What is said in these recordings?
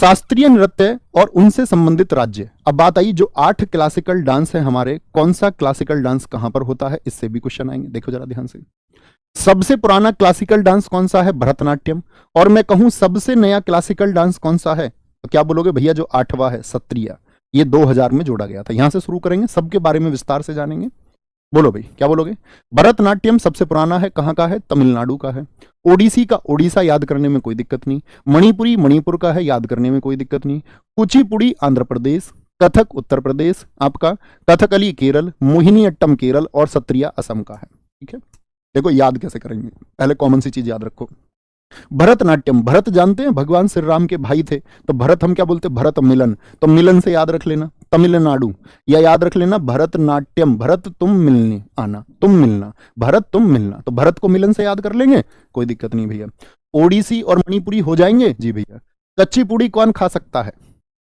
शास्त्रीय नृत्य और उनसे संबंधित राज्य। अब बात आई जो 8 क्लासिकल डांस है हमारे, कौन सा क्लासिकल डांस कहां पर होता है, इससे भी क्वेश्चन आएंगे। देखो जरा ध्यान से, सबसे पुराना क्लासिकल डांस कौन सा है, भरतनाट्यम। और मैं कहूं सबसे नया क्लासिकल डांस कौन सा है, तो क्या बोलोगे भैया जो 8वां है सत्रिया, ये 2000 में जोड़ा गया था। यहां से शुरू करेंगे, सबके बारे में विस्तार से जानेंगे। बोलो भाई क्या बोलोगे। भरतनाट्यम सबसे पुराना है, कहां का है, तमिलनाडु का है। ओडिसी का ओडिशा याद करने में कोई दिक्कत नहीं। मणिपुरी मणिपुर का है, याद करने में कोई दिक्कत नहीं। कुचिपुड़ी आंध्र प्रदेश, कथक उत्तर प्रदेश आपका, कथकली केरल, मोहिनीअट्टम केरल और सत्रिया असम का है। ठीक है, देखो याद कैसे करेंगे, पहले कॉमन सी चीज याद रखो। भरतनाट्यम, भरत जानते हैं भगवान श्री राम के भाई थे, तो भरत हम क्या बोलते हैं, भरत मिलन, तो मिलन से याद रख लेना तमिलनाडु, या याद रख लेना भरतनाट्यम, भरत तुम मिलने आना, तुम मिलना, भरत तुम मिलना, तो भरत को मिलन से याद कर लेंगे, कोई दिक्कत नहीं भैया। ओडिसी और मणिपुरी हो जाएंगे जी भैया। कच्ची पूड़ी कौन खा सकता है,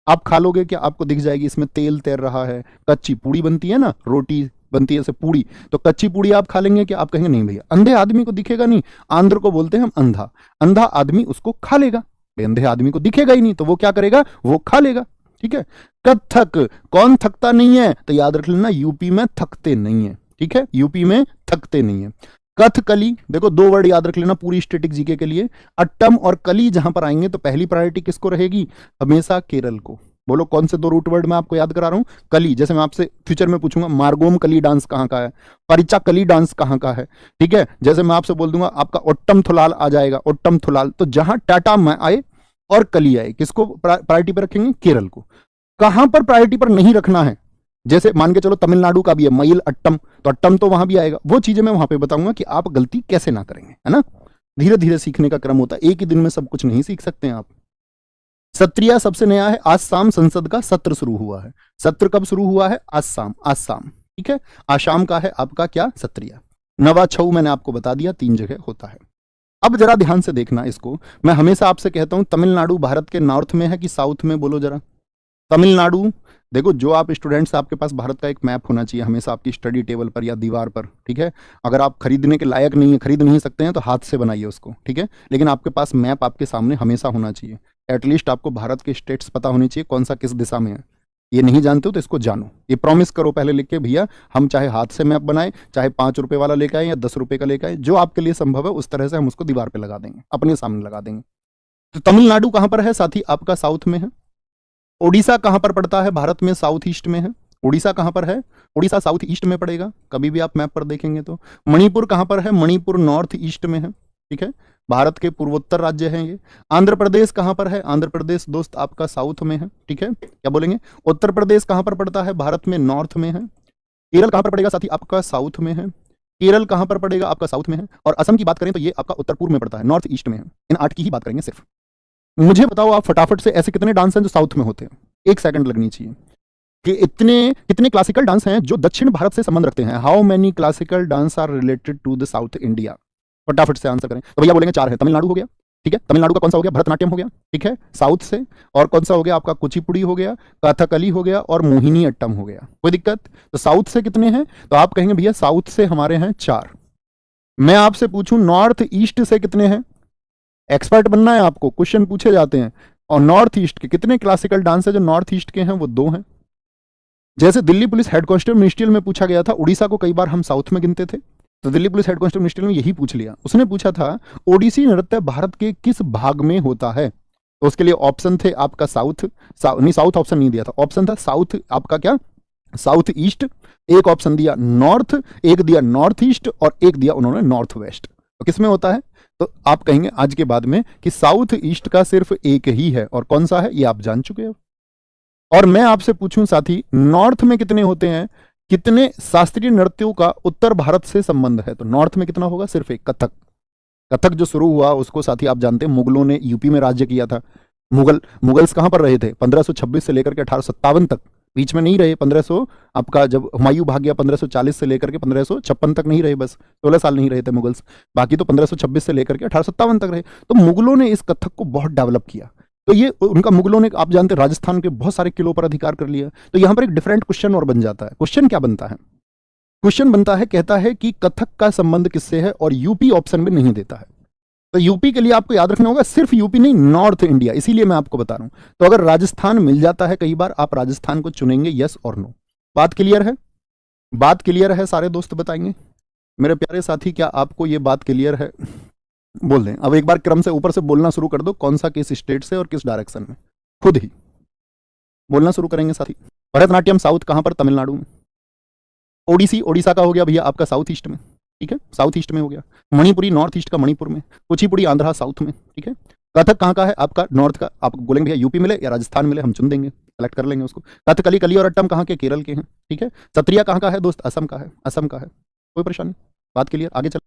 आप खा लोगे क्या, आपको दिख जाएगी, इसमें तेल तैर रहा है, कच्ची पूड़ी बनती है ना, रोटी बनती है ऐसे पूड़ी, तो कच्ची पूड़ी आप खा लेंगे क्या, आप कहेंगे नहीं भैया। अंधे आदमी को दिखेगा नहीं, आंध्र को बोलते हैं हम अंधा, अंधा आदमी उसको खा लेगा, अंधे आदमी को दिखेगा ही नहीं तो वो क्या करेगा, वो खा लेगा। ठीक है, कथक कौन थकता नहीं है, तो याद रख लेना यूपी में थकते नहीं है। ठीक है, यूपी में थकते नहीं है। कथकली, देखो 2 वर्ड याद रख लेना पूरी स्टैटिक जीके के लिए, अट्टम और कली जहां पर आएंगे तो पहली प्रायोरिटी किसको रहेगी, हमेशा केरल को। बोलो कौन से 2 रूट वर्ड मैं आपको याद करा रहा हूं, कली, जैसे मैं आपसे फ्यूचर में पूछूंगा मार्गोम कली डांस कहां का है, परिचा कली डांस कहां का है। ठीक है, जैसे मैं आपसे बोल दूंगा आपका ओट्टम थुलाल आ जाएगा, ओट्टम थुलाल, तो जहां टाटा में आए और कली आए, किसको प्रायोरिटी पर रखेंगे, केरल को। कहां पर प्रायोरिटी पर नहीं रखना है, जैसे मान के चलो तमिलनाडु का भी है मईल अट्टम, तो अट्टम तो वहां भी आएगा, वो चीजें मैं वहां पे बताऊंगा कि आप गलती कैसे ना करेंगे, है ना। धीरे धीरे सीखने का क्रम होता है, एक ही दिन में सब कुछ नहीं सीख सकते हैं आप। सत्रिया सबसे नया है, आज शाम संसद का सत्र शुरू हुआ है। सत्र कब शुरू हुआ है, आज शाम, आज शाम। ठीक है, आसाम का है आपका क्या, सत्रिया। नवा छऊ मैंने आपको बता दिया 3 जगह होता है। अब जरा ध्यान से देखना इसको, मैं हमेशा आपसे कहता हूं तमिलनाडु भारत के नॉर्थ में है कि साउथ में, बोलो जरा। तमिलनाडु, देखो जो आप स्टूडेंट्स, आपके पास भारत का एक मैप होना चाहिए हमेशा आपकी स्टडी टेबल पर या दीवार पर। ठीक है, अगर आप खरीदने के लायक नहीं है, खरीद नहीं सकते हैं तो हाथ से बनाइए उसको। ठीक है, लेकिन आपके पास मैप आपके सामने हमेशा होना चाहिए। एटलीस्ट आपको भारत के स्टेट्स पता होने चाहिए कौन सा किस दिशा में है। ये नहीं जानते हो तो इसको जानो, ये प्रॉमिस करो पहले लिख के, भैया हम चाहे हाथ से मैप बनाए, चाहे 5 रुपए वाला लेकर आए या 10 रुपए का लेकर आए, जो आपके लिए संभव है उस तरह से हम उसको दीवार पे लगा देंगे, अपने सामने लगा देंगे। तो तमिलनाडु कहां पर है साथी, आपका साउथ में है। ओडिशा कहां पर पड़ता है, भारत में साउथ ईस्ट में है। ओडिशा कहां पर है, ओडिशा साउथ ईस्ट में पड़ेगा, कभी भी आप मैप पर देखेंगे तो। मणिपुर कहां पर है, मणिपुर नॉर्थ ईस्ट में है। ठीक है, भारत के पूर्वोत्तर राज्य हैं ये। आंध्र प्रदेश कहां पर है, आंध्र प्रदेश दोस्त आपका साउथ में है। ठीक है, क्या बोलेंगे। उत्तर प्रदेश कहां पर पड़ता है, भारत में नॉर्थ में है। केरल कहां पर पड़ेगा साथी, आपका साउथ में है। केरल कहां पर पड़ेगा, आपका साउथ में है। और असम की बात करें तो ये आपका उत्तर पूर्व में पड़ता है, नॉर्थ ईस्ट में है। इन 8 की ही बात करेंगे सिर्फ। मुझे बताओ आप फटाफट से ऐसे कितने डांस हैं जो साउथ में होते हैं, 1 सेकंड लगनी चाहिए, कि इतने कितने क्लासिकल डांस हैं जो दक्षिण भारत से संबंध रखते हैं। How many classical dance are related to the South India, फटाफट से आंसर करें। तो भैया बोलेंगे 4 है, तमिलनाडु हो गया। ठीक है, तमिलनाडु का कौन सा हो गया, भरतनाट्यम हो गया। ठीक है, साउथ से। और कौन सा हो गया आपका, कुचिपुड़ी हो गया, कथकली हो गया और मोहिनी अट्टम हो गया। कोई दिक्कत। तो साउथ से कितने हैं, तो आप कहेंगे भैया साउथ से हमारे हैं 4। मैं आपसे पूछूं नॉर्थ ईस्ट से कितने हैं, एक्सपर्ट बनना है आपको, क्वेश्चन पूछे जाते हैं। और नॉर्थ ईस्ट के कितने क्लासिकल डांस है जो नॉर्थ ईस्ट के हैं, वो 2 हैं। जैसे Delhi police head constable ministerial में पूछा गया था, उड़ीसा को कई बार हम साउथ में गिनते थे, तो Delhi police head constable ministerial में यही पूछ लिया। उसने पूछा था ओडिसी नृत्य भारत के किस भाग में होता है, तो उसके लिए ऑप्शन थे आपका साउथ, नहीं साउथ ऑप्शन नहीं दिया था, ऑप्शन था साउथ आपका क्या, साउथ ईस्ट, एक ऑप्शन दिया नॉर्थ, एक दिया नॉर्थ ईस्ट और एक दिया उन्होंने नॉर्थ वेस्ट। तो किस में होता है, तो आप कहेंगे आज के बाद में कि साउथ ईस्ट का सिर्फ एक ही है, और कौन सा है ये आप जान चुके हो। और मैं आपसे पूछूं साथी नॉर्थ में कितने होते हैं, कितने शास्त्रीय नृत्यों का उत्तर भारत से संबंध है, तो नॉर्थ में कितना होगा, सिर्फ एक, कथक। कथक जो शुरू हुआ उसको साथी आप जानते हैं मुगलों ने यूपी में राज्य किया था। मुगल्स कहां पर रहे थे, 1526 से लेकर के 1857 तक, बीच में नहीं रहे। 1500 आपका जब हुमायूं भाग गया 1540 से लेकर के 1556 तक नहीं रहे, बस 16 साल नहीं रहे थे मुगल्स, बाकी तो 1526 से लेकर के 1857 तक रहे। तो मुगलों ने इस कथक को बहुत डेवलप किया। तो ये उनका मुगलों ने, आप जानते हैं राजस्थान के बहुत सारे किलों पर अधिकार कर लिया। तो यहां पर एक डिफरेंट क्वेश्चन और बन जाता है। क्वेश्चन क्या बनता है, क्वेश्चन बनता है, कहता है कि कथक का संबंध किससे है, और यूपी ऑप्शन में नहीं देता है। तो यूपी के लिए आपको याद रखना होगा, सिर्फ यूपी नहीं, नॉर्थ इंडिया, इसीलिए मैं आपको बता रहा हूं। तो अगर राजस्थान मिल जाता है कई बार, आप राजस्थान को चुनेंगे, यस और नो। बात क्लियर है? बात क्लियर है? सारे दोस्त बताएंगे मेरे प्यारे साथी, क्या आपको ये बात क्लियर है? बोल दें। अब एक बार क्रम से ऊपर से बोलना शुरू कर दो, कौन सा किस स्टेट से और किस डायरेक्शन में, खुद ही बोलना शुरू करेंगे साथी। भरतनाट्यम साउथ कहां पर? तमिलनाडु में। ओडिसी, ओडिशा का हो गया भैया आपका साउथ ईस्ट में, ठीक है, साउथ ईस्ट में हो गया। मणिपुरी, नॉर्थ ईस्ट का मणिपुर में। कुचिपुड़ी, आंध्रा, साउथ में, ठीक है। कथक कहाँ का है आपका? नॉर्थ का। आप बोलेंगे भैया यूपी मिले या राजस्थान मिले, हम चुन देंगे, सेलेक्ट कर लेंगे उसको। कथकली, कली और अट्टम कहाँ के? केरल के हैं, ठीक है। सत्रिया कहाँ का है दोस्त? असम का है, असम का है, कोई परेशानी? बात क्लियर? आगे चल।